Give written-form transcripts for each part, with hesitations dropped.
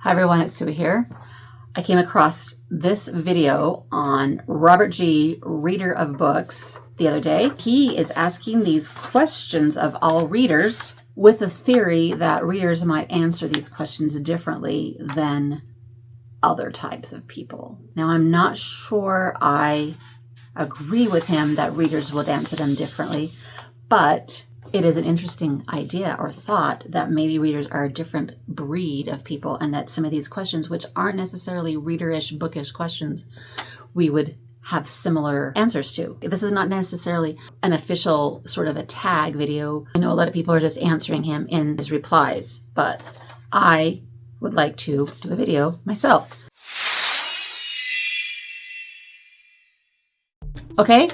Hi everyone, it's Suey here. I came across this video on Robert G., reader of books, the other day. He is asking these questions of all readers with the theory that readers might answer these questions differently than other types of people. Now, I'm not sure I agree with him that readers would answer them differently, but it is an interesting idea or thought that maybe readers are a different breed of people, and that some of these questions, which aren't necessarily readerish, bookish questions, we would have similar answers to. This is not necessarily an official sort of a tag video. I know a lot of people are just answering him in his replies, but I would like to do a video myself. Okay,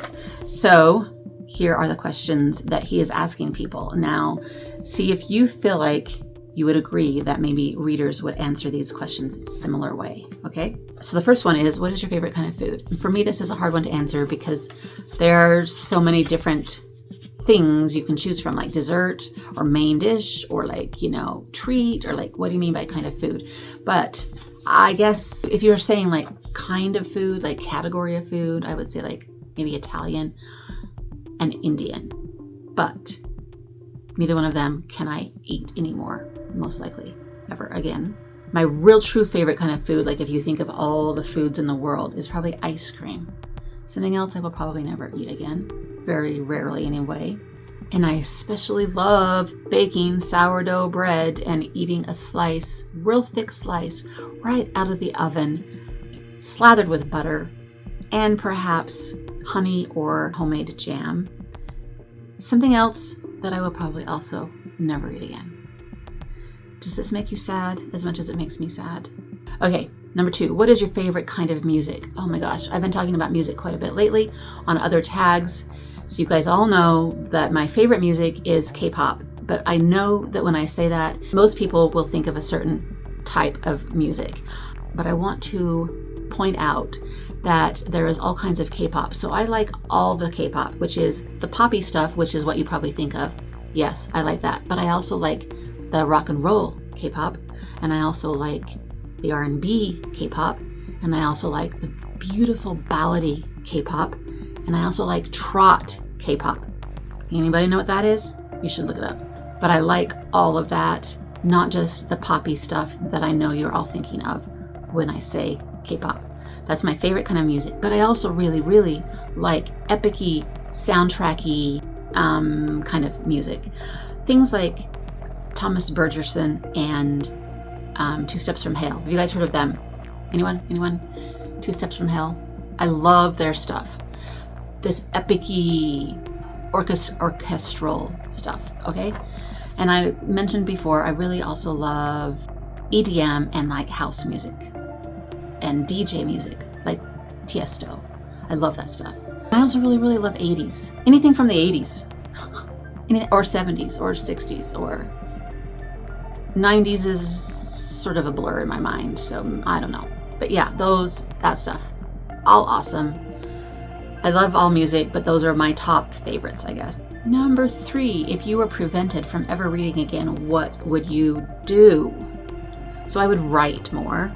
so here are the questions that he is asking people. Now, see if you feel like you would agree that maybe readers would answer these questions in a similar way, okay? So the first one is, what is your favorite kind of food? And for me, this is a hard one to answer because there are so many different things you can choose from, like dessert or main dish or like, treat, or like, what do you mean by kind of food? But I guess if you're saying like kind of food, like category of food, I would say like maybe Italian and Indian, but neither one of them can I eat anymore, most likely, ever again. My real true favorite kind of food, like if you think of all the foods in the world, is probably ice cream. Something else I will probably never eat again, very rarely anyway. And I especially love baking sourdough bread and eating a slice, real thick slice, right out of the oven, slathered with butter and perhaps honey or homemade jam. Something else that I will probably also never eat again. Does this make you sad as much as it makes me sad? Okay, number 2, what is your favorite kind of music? Oh my gosh, I've been talking about music quite a bit lately on other tags. So you guys all know that my favorite music is K-pop, but I know that when I say that, most people will think of a certain type of music. But I want to point out that there is all kinds of K-pop. So I like all the K-pop, which is the poppy stuff, which is what you probably think of. Yes, I like that. But I also like the rock and roll K-pop, and I also like the R&B K-pop, and I also like the beautiful ballady K-pop, and I also like trot K-pop. Anybody know what that is? You should look it up. But I like all of that, not just the poppy stuff that I know you're all thinking of when I say K-pop. That's my favorite kind of music. But I also really, really like epic-y, soundtracky kind of music. Things like Thomas Bergerson and Two Steps from Hell. Have you guys heard of them? Anyone? Two Steps from Hell? I love their stuff. This epic-y orchestral stuff, okay? And I mentioned before, I really also love EDM and like house music and DJ music, like Tiesto. I love that stuff. I also really, really love 80s. Anything from the 80s. Or 70s, or 60s, or 90s is sort of a blur in my mind, so I don't know. But yeah, that stuff. All awesome. I love all music, but those are my top favorites, I guess. Number 3, if you were prevented from ever reading again, what would you do? So I would write more.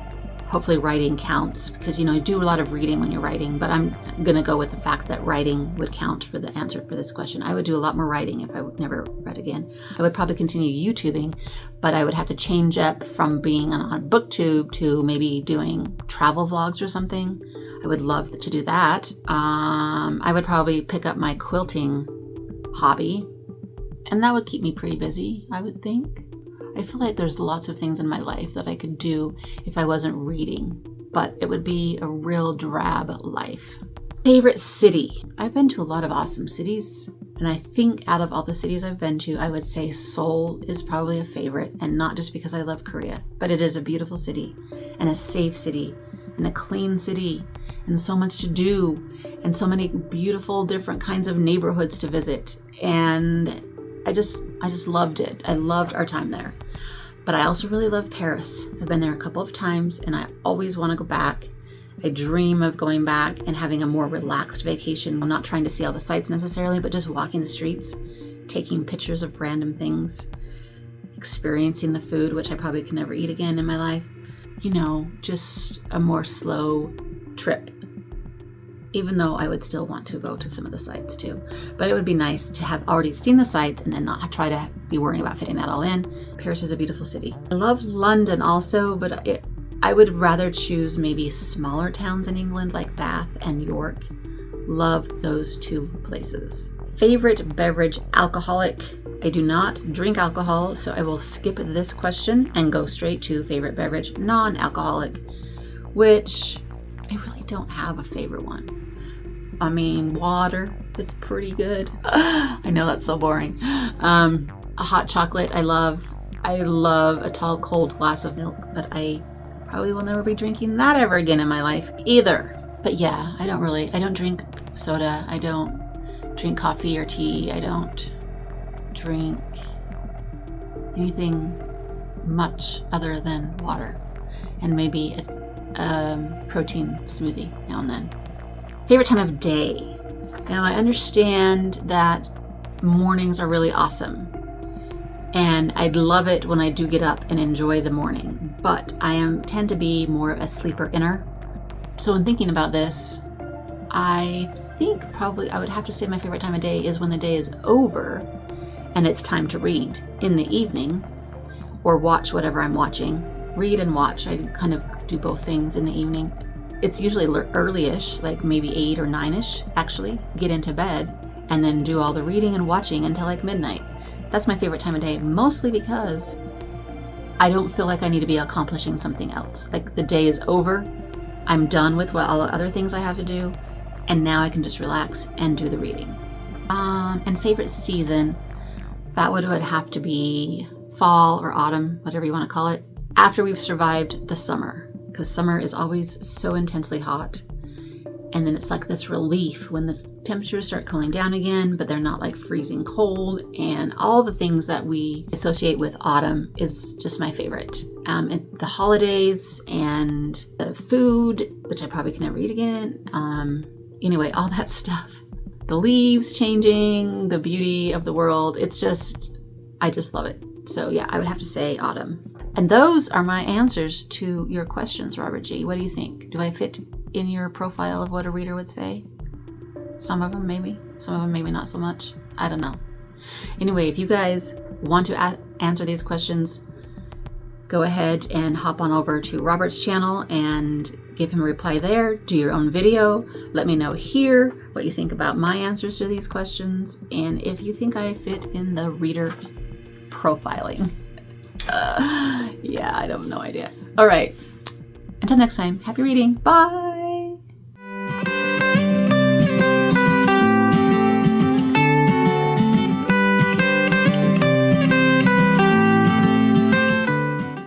Hopefully writing counts because, you do a lot of reading when you're writing, but I'm going to go with the fact that writing would count for the answer for this question. I would do a lot more writing if I would never read again. I would probably continue YouTubing, but I would have to change up from being on BookTube to maybe doing travel vlogs or something. I would love to do that. I would probably pick up my quilting hobby, and that would keep me pretty busy, I would think. I feel like there's lots of things in my life that I could do if I wasn't reading, but it would be a real drab life. Favorite city? I've been to a lot of awesome cities, and I think out of all the cities I've been to, I would say Seoul is probably a favorite, and not just because I love Korea, but it is a beautiful city, and a safe city, and a clean city, and so much to do, and so many beautiful different kinds of neighborhoods to visit, and I just loved it. I loved our time there. But I also really love Paris. I've been there a couple of times and I always want to go back. I dream of going back and having a more relaxed vacation. I'm not trying to see all the sights necessarily, but just walking the streets, taking pictures of random things, experiencing the food, which I probably can never eat again in my life. just a more slow trip. Even though I would still want to go to some of the sites too. But it would be nice to have already seen the sites and then not try to be worrying about fitting that all in. Paris is a beautiful city. I love London also, but I would rather choose maybe smaller towns in England like Bath and York. Love those two places. Favorite beverage, alcoholic. I do not drink alcohol, so I will skip this question and go straight to favorite beverage, non-alcoholic, which I really don't have a favorite one. I mean, water is pretty good. I know that's so boring. A hot chocolate I love. I love a tall, cold glass of milk, but I probably will never be drinking that ever again in my life either. But yeah, I don't drink soda. I don't drink coffee or tea. I don't drink anything much other than water and maybe a protein smoothie now and then. Favorite time of day. Now I understand that mornings are really awesome and I'd love it when I do get up and enjoy the morning, but I tend to be more of a sleeper inner. So in thinking about this, I think probably I would have to say my favorite time of day is when the day is over and it's time to read in the evening or watch whatever I'm watching. Read and watch. I kind of do both things in the evening. It's usually early-ish, like maybe 8 or 9-ish, actually. Get into bed and then do all the reading and watching until like midnight. That's my favorite time of day, mostly because I don't feel like I need to be accomplishing something else. Like the day is over, I'm done with all the other things I have to do, and now I can just relax and do the reading. And favorite season, that would have to be fall or autumn, whatever you want to call it, after we've survived the summer. Because summer is always so intensely hot. And then it's like this relief when the temperatures start cooling down again, but they're not like freezing cold. And all the things that we associate with autumn is just my favorite. And the holidays and the food, which I probably can never eat again. Anyway, all that stuff. The leaves changing, the beauty of the world. I just love it. So yeah, I would have to say autumn. And those are my answers to your questions, Robert G. What do you think? Do I fit in your profile of what a reader would say? Some of them maybe. Some of them maybe not so much. I don't know. Anyway, if you guys want to answer these questions, go ahead and hop on over to Robert's channel and give him a reply there. Do your own video. Let me know here what you think about my answers to these questions and if you think I fit in the reader profiling. Yeah, I have no idea. All right. Until next time, happy reading. Bye.